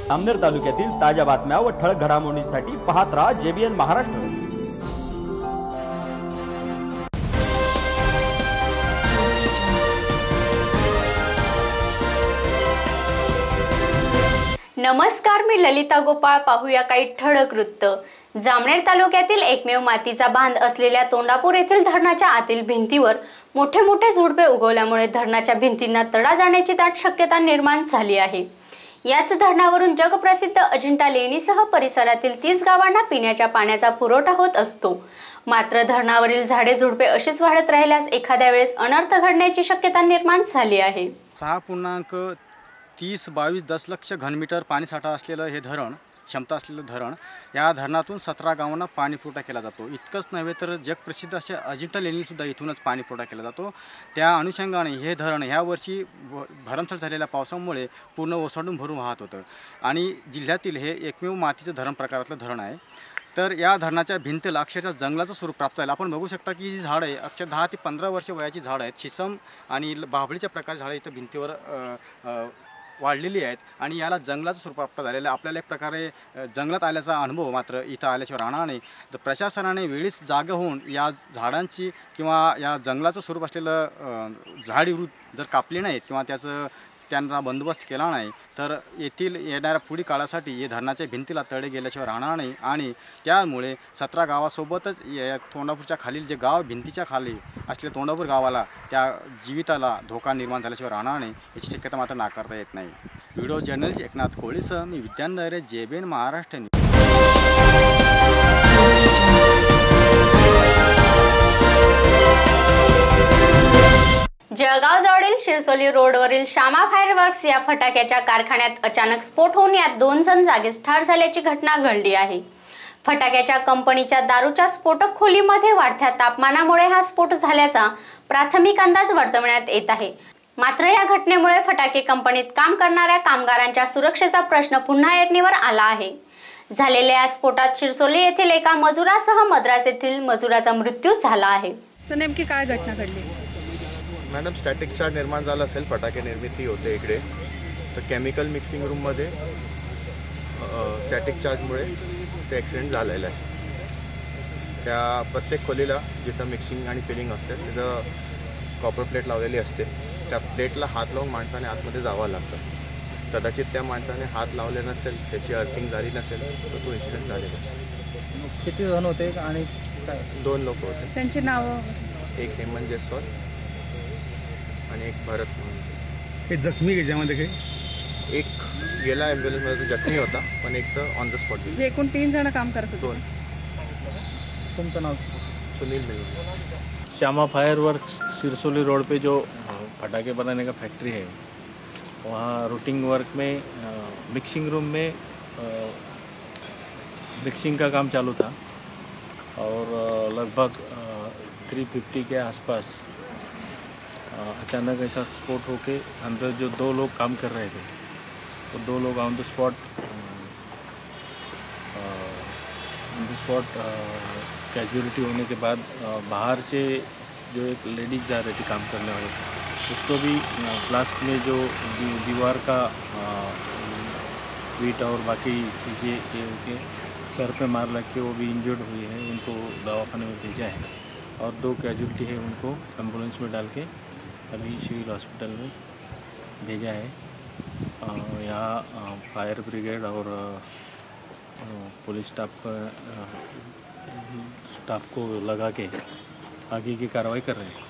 जामनेर तालुक्यातील ताज्या बातम्या व ठळक घडामोडींसाठी पाहत राहा JBN महाराष्ट्र। नमस्कार, मी ललिता गोपाळ। पाहूया काही ठळक वृत्त। जामनेर तालुक्यातील एकमेव मातीचा बांध असलेल्या तोंडापूर येथील धरणाच्या आतील भिंतीवर मोठे मोठे झुडपे उगवल्यामुळे धरणाच्या भिंतींना तडा जाण्याची दाट शक्यता निर्माण झाली आहे। याच धरणावरून जगप्रसिद्ध अजिंठा लेणीसह परिसरातील 30 गावांना पिण्याच्या पाण्याचा पुरवठा होत असतो। मात्र धरणावरील झाडे झुडपे अशीच वाढत राहिल्यास एखाद्या वेळेस अनर्थ घडण्याची शक्यता निर्माण झाली आहे। 6.30-22 दशलक्ष घनमीटर पाणीसाठा असलेलं हे धरण, क्षमता असलेलं धरण, या धरणातून 17 गावांना पाणी पुरवठा केला जातो। इतकंच नव्हे तर जगप्रसिद्ध असे अजिंठा लेणीसुद्धा इथूनच पाणी पुरवठा केला जातो। त्या अनुषंगाने हे धरण ह्या वर्षी भरमसाठ झालेल्या पावसामुळे पूर्ण ओसंडून भरून वाहत होतं आणि जिल्ह्यातील हे एकमेव मातीचं धरण प्रकारातलं धरण आहे। तर या धरणाच्या भिंतीला अक्षरशः जंगलाचं स्वरूप प्राप्त आहे। आपण बघू शकता की ही झाडं आहे, अक्षर 10 ते 15 वर्ष वयाची झाडं आहेत। शिसम आणि बाभळीच्या प्रकारची झाडं इथं भिंतीवर वाढलेली आहेत आणि याला जंगलाचं स्वरूप प्राप्त झालेलं आहे। आपल्याला एक प्रकारे जंगलात आल्याचा अनुभव मात्र इथं आल्याशिवाय राहणार नाही। तर प्रशासनाने वेळीच जागा होऊन या झाडांची किंवा या जंगलाचं स्वरूप असलेलं झाडीवृत जर कापली नाहीत किंवा त्यांचा बंदोबस्त केला नाही तर येथील येणाऱ्या पुढील काळासाठी हे धरणाच्या भिंतीला तडे गेल्याशिवाय राहणार नाही आणि त्यामुळे 17 गावासोबतच या तोंडापूरच्या खालील जे गाव भिंतीच्या खाली असलेल्या तोंडापूर गावाला त्या जीविताला धोका निर्माण झाल्याशिवाय राहणार नाही याची शक्यता मात्र नाकारता येत नाही। व्हिडिओ जर्नलिस्ट एकनाथ कोळीसह मी विद्यानंद JBN महाराष्ट्र। जळगाव जवळील शिरसोली रोडवरील श्यामा फायरवर्क्स या फटाक्याच्या कारखान्यात अचानक स्फोट होऊन यात 2 जण जागीच ठार झाल्याची घटना घडली आहे। फटाक्याच्या कंपनीच्या दारूच्या स्फोटक खोलीमध्ये वाढत्या तापमानामुळे हा स्फोट झाल्याचा प्राथमिक अंदाज वर्तवण्यात येत आहे। मात्र या घटनेमुळे फटाके कंपनीत काम करणाऱ्या कामगारांच्या सुरक्षेचा प्रश्न पुन्हा ऐरणीवर आला आहे। झालेल्या या स्फोटात शिरसोली येथील एका मजुरासह मद्रास येथील मजुराचा मृत्यू झाला आहे। नेमकी काय घटना घडली? मॅडम, स्टॅटिक चार्ज निर्माण झाला असेल, फटाके निर्मिती होते इकडे, तर केमिकल मिक्सिंग रूममध्ये स्टॅटिक चार्जमुळे ते ॲक्सिडेंट झालेलं आहे। त्या प्रत्येक खोलीला जिथं मिक्सिंग आणि फिलिंग असते तिथं कॉपर प्लेट लावलेली असते। त्या प्लेटला हात लावून माणसाने आतमध्ये जावं लागतं। कदाचित त्या माणसाने हात लावले नसेल, त्याची अर्थिंग झाली नसेल तर तो इन्सिडेंट झालेला असेल। किती जण होते आणि 2 लोक होते। त्यांची नावं? एक हेमंत जयस्वाल आणि एक भरत म्हणून। हे जखमी त्याच्यामध्ये काही? एक गेला ॲम्ब्युलन्समध्ये, जखमी होता, पण एक तर ऑन द स्पॉट गेला। एकूण 3 जण काम करत होते। 2। तुमचं नाव? सुनील मिलू। श्यामा फायरवर्क्स सिरसोली रोड पे जो पटाखे बनाने का फैक्ट्री है, वहाँ रूटिंग वर्क में मिक्सिंग रूम में मिक्सिंग का काम चालू था और लगभग 350 के आसपास अचानक ऐसा स्फोट होके अंदर जो 2 लोग काम कर रहे थे तो 2 लोग ऑन द स्पॉट कैजुअलिटी होने के बाद बाहर से जो एक लेडीज जा रही थी काम करने वाले, उसको भी ब्लास्ट में जो दीवार का ईंट और बाकी चीज़ें उनके सर पे मार लग के वो भी इंजर्ड हुई है। उनको दवाखाने में भेजा है और 2 कैजुअलिटी है, उनको एम्बुलेंस में डाल के अभी सिविल हॉस्पिटल में भेजा है। यहाँ फायर ब्रिगेड और पुलिस स्टाफ को लगा के आगे की कार्रवाई कर रहे हैं।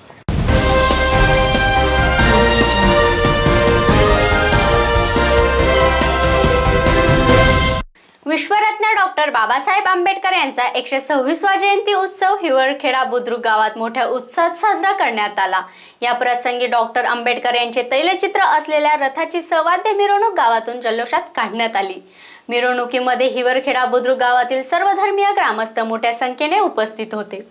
विश्वरत्न डॉक्टर बाबासाहेब आंबेडकर यांचा 126वा जयंती उत्सव हिवरखेडा बुद्रुक गावात मोठ्या उत्साहात साजरा करण्यात आला। या प्रसंगी डॉक्टर आंबेडकर यांचे तैलचित्र असलेल्या रथाची सवाद्य मिरवणूक गावातून जल्लोषात काढण्यात आली। मिरवणुकीमध्ये हिवरखेडा बुद्रुक गावातील सर्व धर्मीय ग्रामस्थ मोठ्या संख्येने उपस्थित होते।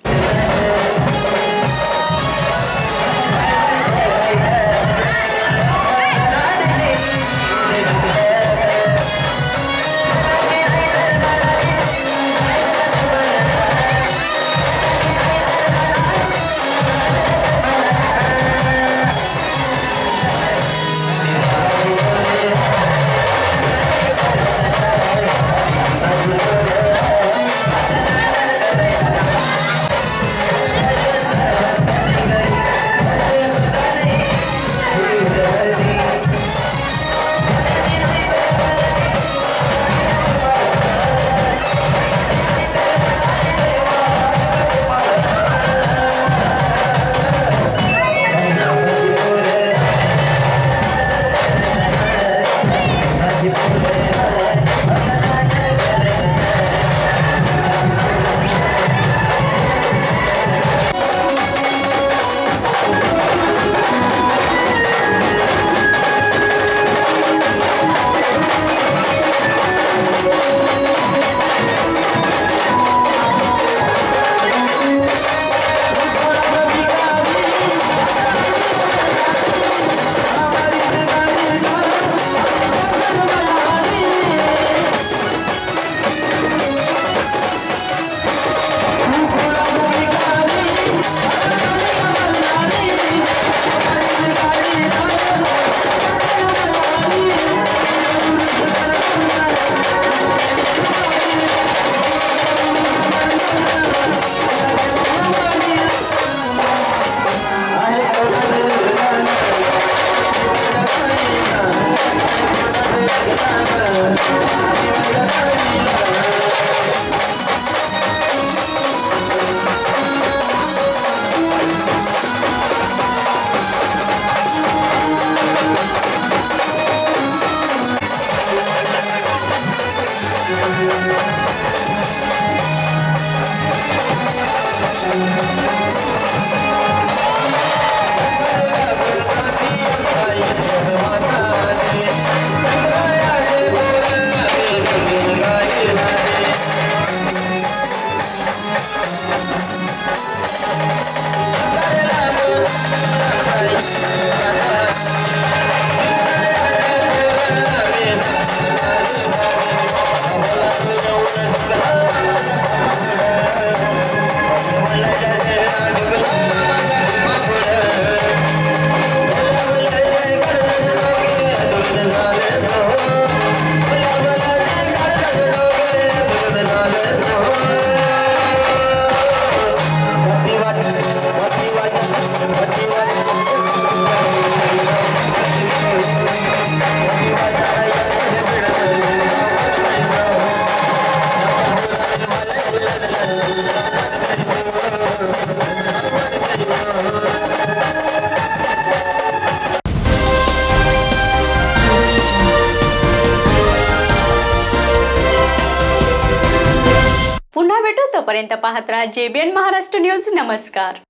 पुन्हा भेटू, तोपर्यंत पाहत राहा JBN महाराष्ट्र न्यूज. नमस्कार.